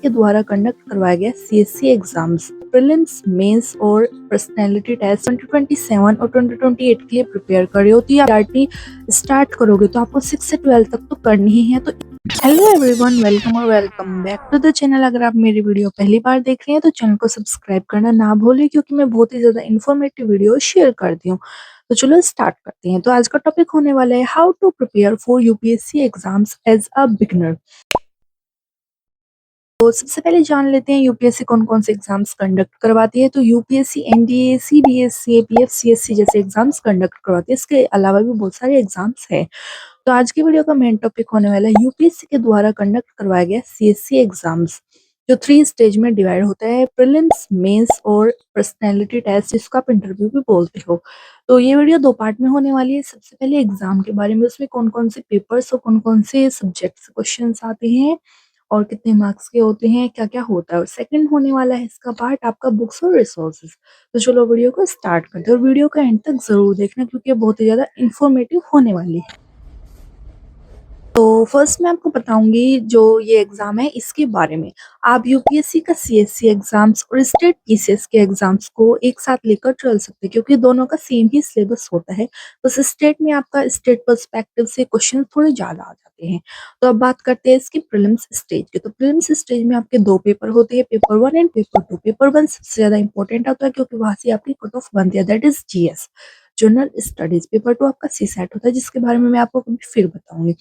के द्वारा कंडक्ट करवाया गया सीएससी एग्जाम्स प्रीलिम्स मेंस और पर्सनालिटी टेस्ट 2027 और 2028 के लिए प्रिपेयर कर रहे हो तो ये स्टार्ट करोगे तो आपको 6 से 12 तक तो करनी ही है। तो hello everyone, welcome back to the channel. अगर आप मेरी वीडियो पहली बार देख रहे हैं तो चैनल को सब्सक्राइब करना ना भूलें, क्योंकि मैं बहुत ही ज्यादा इन्फॉर्मेटिव वीडियो शेयर करती हूँ। तो चलो स्टार्ट करते हैं। तो आज का टॉपिक होने वाला है how to prepare for UPSC exams as a beginner. तो सबसे पहले जान लेते हैं यूपीएससी कौन कौन से एग्जाम्स कंडक्ट करवाती है। तो UPSC NDA, CBSE, APF, CSC जैसे एग्जाम्स कंडक्ट करवाती है। इसके अलावा भी बहुत सारे एग्जाम्स है। तो आज की वीडियो का मेन टॉपिक होने वाला है यूपीएससी के द्वारा कंडक्ट करवाया गया सीएससी एग्जाम्स, जो 3 स्टेज में डिवाइड होता है, प्रीलिम्स, मेंस और पर्सनैलिटी टेस्ट, जिसको आप इंटरव्यू भी बोलते हो। तो ये वीडियो 2 पार्ट में होने वाली है। सबसे पहले एग्जाम के बारे में, उसमें कौन कौन से पेपर्स और कौन कौन से सब्जेक्ट से क्वेश्चन आते हैं और कितने मार्क्स के होते हैं, क्या क्या होता है। और सेकंड होने वाला है इसका पार्ट आपका बुक्स और रिसोर्सेज। तो चलो वीडियो को स्टार्ट करते हैं और वीडियो का एंड तक जरूर देखना, क्योंकि बहुत ही ज्यादा इंफॉर्मेटिव होने वाली है। तो फर्स्ट मैं आपको बताऊंगी जो ये एग्जाम है इसके बारे में। आप यूपीएससी का सीएससी एग्जाम्स और स्टेट पीसीएस के एग्जाम्स को एक साथ लेकर चल सकते हैं, क्योंकि दोनों का सेम ही सिलेबस होता है। बस स्टेट में आपका स्टेट पर्सपेक्टिव से क्वेश्चन थोड़े ज्यादा आ जाते हैं। तो अब बात करते हैं इसकी प्रीलिम्स स्टेज की। तो प्रीलिम्स स्टेज में आपके 2 पेपर होते हैं, पेपर 1 एंड पेपर 2। पेपर 1 सबसे ज्यादा इंपॉर्टेंट होता है, क्योंकि वहां से आपकी कट ऑफ बनती है, that is GS, general studies. Paper 2 आपका सी सेट होता है, जिसके बारे में मैं आपको कभी फिर बताऊंगी।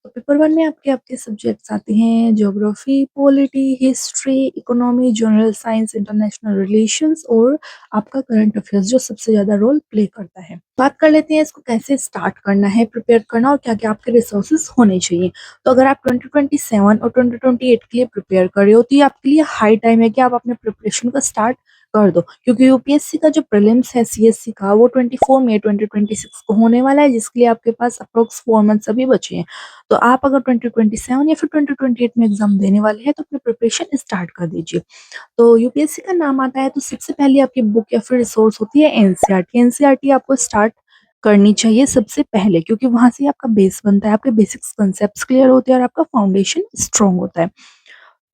तो पेपर 1 में आपके आपके सब्जेक्ट्स आते हैं geography, polity, history, economy, general science, international relations और आपका करंट अफेयर्स, जो सबसे ज्यादा रोल प्ले करता है। बात कर लेते हैं इसको कैसे स्टार्ट करना है, प्रिपेयर करना, और क्या क्या आपके रिसोर्सेज होने चाहिए। तो अगर आप 2027 और 2028 के लिए प्रिपेयर कर रहे हो तो ये आपके लिए हाई टाइम है कि आप अपने प्रिपरेशन का स्टार्ट कर दो, क्योंकि यूपीएससी का जो प्रीलिम्स है सीएससी का, वो 24 मई 2026 को होने वाला है, जिसके लिए आपके पास अप्रोक्स 4 मंथ्स अभी बचे हैं। तो आप अगर 2027 या फिर 2028 में एग्जाम देने वाले हैं तो अपनी प्रिपरेशन स्टार्ट कर दीजिए। तो यूपीएससी का नाम आता है तो सबसे पहले आपकी बुक या फिर रिसोर्स होती है एनसीईआरटी। एनसीईआरटी आपको स्टार्ट करनी चाहिए सबसे पहले, क्योंकि वहां से आपका बेस बनता है, आपके बेसिक्स कंसेप्ट क्लियर होते हैं और आपका फाउंडेशन स्ट्रॉन्ग होता है।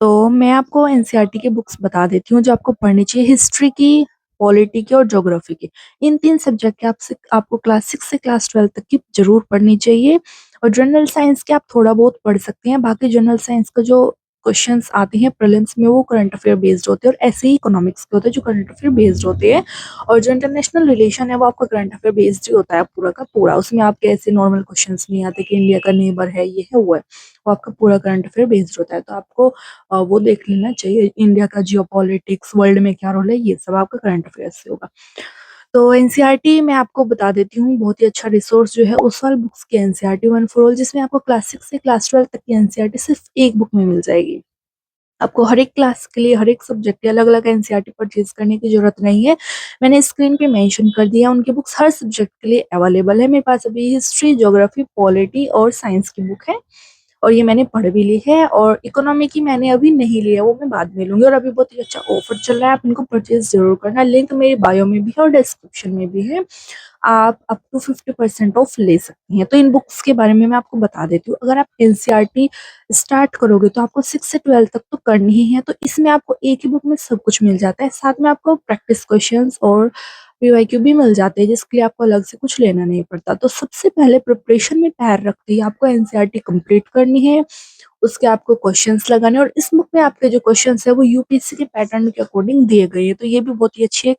तो मैं आपको एनसीईआरटी की बुक्स बता देती हूँ जो आपको पढ़नी चाहिए। हिस्ट्री की, पॉलिटी की और ज्योग्राफी की, इन 3 सब्जेक्ट के आपको क्लास 6 से क्लास 12 तक की जरूर पढ़नी चाहिए। और जनरल साइंस के आप थोड़ा बहुत पढ़ सकते हैं। बाकी जनरल साइंस का जो क्वेश्चंस आते हैं प्रीलिम्स में, वो करंट अफेयर बेस्ड होते हैं, और ऐसे ही इकोनॉमिक्स के होते हैं जो करंट अफेयर बेस्ड होते हैं। और जो इंटरनेशनल रिलेशन है वो आपका करंट अफेयर बेस्ड ही होता है पूरा का पूरा। उसमें आपके ऐसे नॉर्मल क्वेश्चंस नहीं आते कि इंडिया का नेबर है, ये है वो है। वो आपका पूरा करंट अफेयर बेस्ड होता है। तो आपको वो देख लेना चाहिए, इंडिया का जियोपॉलिटिक्स, वर्ल्ड में क्या रोल है, ये सब आपका करंट अफेयर से होगा। तो एनसीईआरटी मैं आपको बता देती हूँ, बहुत ही अच्छा रिसोर्स जो है ओसवाल बुक्स की एनसीईआरटी वन फॉर ऑल, जिसमें आपको क्लास 6 से क्लास 12 तक की एनसीईआरटी सिर्फ एक बुक में मिल जाएगी। आपको हर एक क्लास के लिए, हर एक सब्जेक्ट के अलग अलग एनसीईआरटी परचेज करने की जरूरत नहीं है। मैंने स्क्रीन पे मेंशन कर दिया, उनकी बुक्स हर सब्जेक्ट के लिए अवेलेबल है। मेरे पास अभी हिस्ट्री, ज्योग्राफी, पॉलिटी और साइंस की बुक है, और ये मैंने पढ़ भी ली है। और इकोनॉमी की मैंने अभी नहीं लिया, वो मैं बाद में लूंगी। और अभी बहुत ही अच्छा ऑफर चल रहा है, आप इनको परचेज जरूर करना। लिंक मेरे बायो में भी है और डिस्क्रिप्शन में भी है। आप अप टू 50% ऑफ ले सकती हैं। तो इन बुक्स के बारे में मैं आपको बता देती हूँ। अगर आप एनसीईआरटी स्टार्ट करोगे तो आपको 6 से 12 तक तो करनी ही है। तो इसमें आपको एक ही बुक में सब कुछ मिल जाता है, साथ में आपको प्रैक्टिस क्वेश्चंस और पीवाईक्यू भी मिल जाते हैं, जिसके लिए आपको अलग से कुछ लेना नहीं पड़ता। तो सबसे पहले प्रिपरेशन में पैर रखते ही आपको एनसीईआरटी कंप्लीट करनी है, उसके आपको क्वेश्चंस लगाने। और इस बुक में आपके जो क्वेश्चंस है वो यूपीएससी के पैटर्न के अकॉर्डिंग दिए गए हैं, तो ये भी बहुत ही अच्छी एक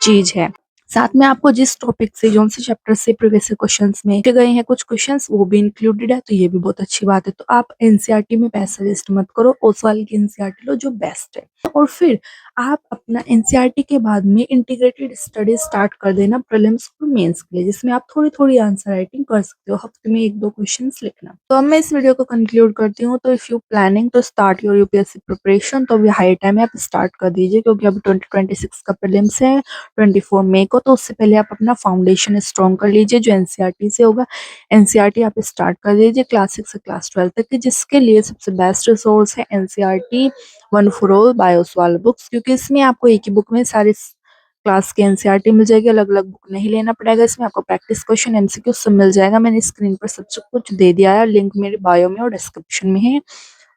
चीज है। साथ में आपको जिस टॉपिक से, जो से चैप्टर से प्रीवियस क्वेश्चंस में पूछे गए हैं कुछ क्वेश्चंस, वो भी इंक्लूडेड है, तो ये भी बहुत अच्छी बात है। तो आप एनसीईआरटी में पैसा वेस्ट मत करो, ओसवाल की एनसीईआरटी लो जो बेस्ट है। और फिर आप अपना एनसीईआरटी के बाद में इंटीग्रेटेड स्टडी स्टार्ट कर देना प्रीलिम्स और मेंस के लिए, जिसमें आप थोड़ी थोड़ी आंसर राइटिंग कर सकते हो, हफ्ते में 1-2 क्वेश्चंस लिखना। तो अब मैं इस वीडियो को कंक्लूड करती हूँ। तो if you planning to start your UPSC preparation, तो अभी हाई टाइम है, आप स्टार्ट कर दीजिए, क्योंकि अभी 2026 का प्रीलिम्स है 24 मई को। तो उससे पहले आप अपना फाउंडेशन स्ट्रॉन्ग कर लीजिए, जो एनसीईआरटी से होगा। एनसीईआरटी आप स्टार्ट कर दीजिए क्लास 6 से क्लास 12 तक की, जिसके लिए सबसे बेस्ट रिसोर्स है NCERT one for all by Oswal books, क्योंकि इसमें आपको एक ही बुक में सारे क्लास के एनसीईआरटी मिल जाएगी, अलग अलग बुक नहीं लेना पड़ेगा। इसमें आपको प्रैक्टिस क्वेश्चन, एमसीक्यू सब मिल जाएगा। मैंने स्क्रीन पर सब कुछ दे दिया है, लिंक मेरे बायो में और डिस्क्रिप्शन में है।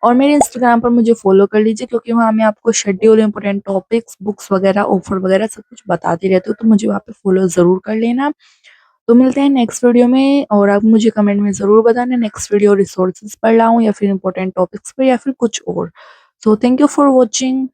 और मेरे इंस्टाग्राम पर मुझे फॉलो कर लीजिए, क्योंकि वहाँ मैं आपको शेड्यूल, इंपॉर्टेंट टॉपिक्स, बुक्स वगैरह, ऑफर वगैरह सब कुछ बताती रहती हूँ, तो मुझे वहाँ पे फॉलो ज़रूर कर लेना। तो मिलते हैं नेक्स्ट वीडियो में, और आप मुझे कमेंट में ज़रूर बताना नेक्स्ट वीडियो रिसोर्सेज पर लाऊं या फिर इंपॉर्टेंट टॉपिक्स पर या फिर कुछ और। So thank you for watching.